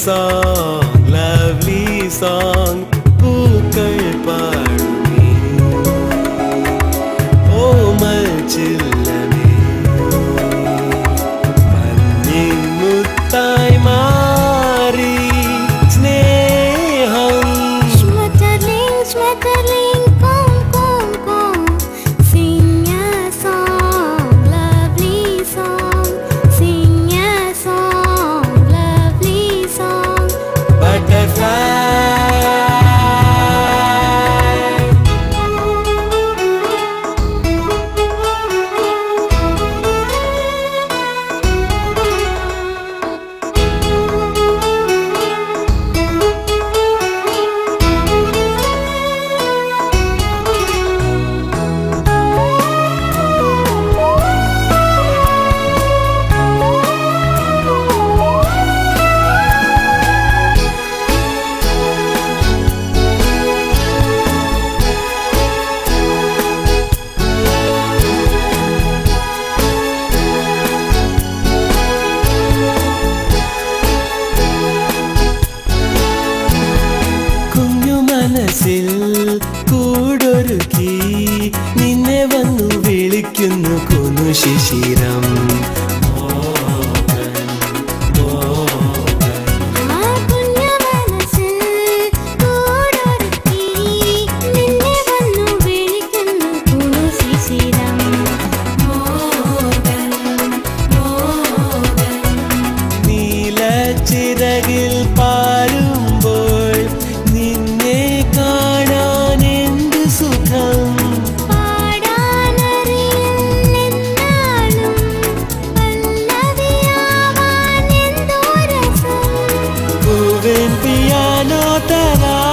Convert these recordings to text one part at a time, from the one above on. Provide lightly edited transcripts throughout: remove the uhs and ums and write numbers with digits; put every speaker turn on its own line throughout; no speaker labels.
song, lovely song. പൂക്കൾ പാടുമേ ഓമൽ ചില്ലമേ മഞ്ഞിൻ മുത്തായി മാറി സ്നേഹം.
Schmetterling, schmetterling, komm, komm, komm. Sing a song, lovely song. Sing a song, lovely song.
Butterfly. മനസ്സിൽ കൂടൊരുക്കി നിന്നെ വന്നു വിളിക്കുന്നു കുന്നു ശിശിരം. നീലച്ചിറകിൽ പാരുമ്പോൾ നിന്നെ കാണാൻ എന്ത് സുഖം. പൂവിൻ പിയാനോ തരാം,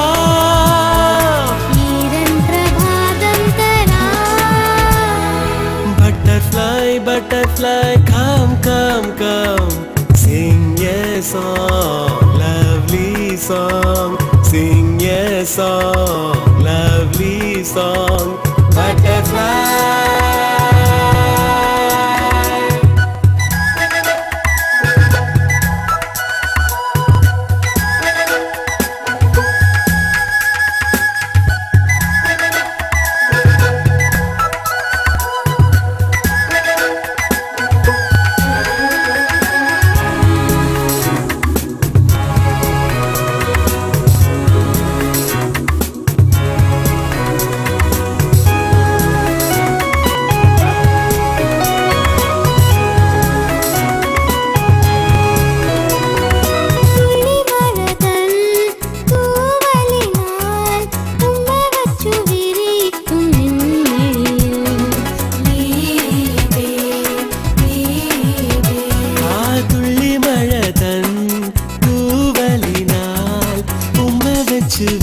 butterfly butterfly come come come. Sing a song, lovely song. Sing a song, lovely song. Butterfly.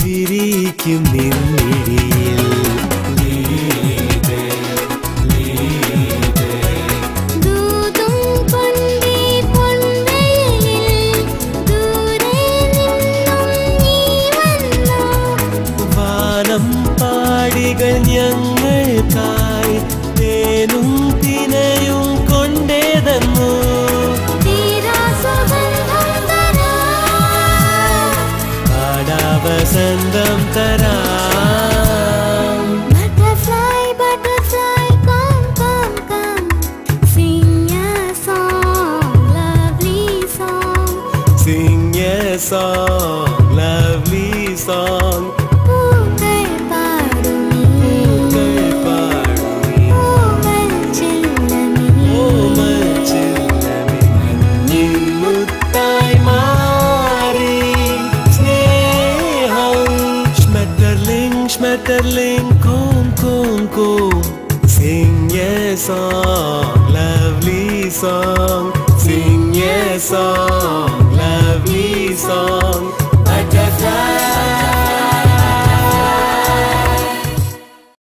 വിരിക്കും നിന്നിഴിയിൽ വാനം പാടികൾ ഞങ്ങൾക്കായി തേനും തിനയും കൊണ്ടേ തന്നു. വസന്തം തരാം.
Butterfly, butterfly, come, come, come. Sing a song, lovely song.
Sing a song, lovely song.
പൂക്കൾ പാടുമേ ഓമൽ ചില്ലമേ
ഓമൽ ചില്ലമേ മഞ്ഞിൻ മുത്തായി മാറി Schmetterling, komm, komm, komm. Sing a song, lovely song. Sing a song.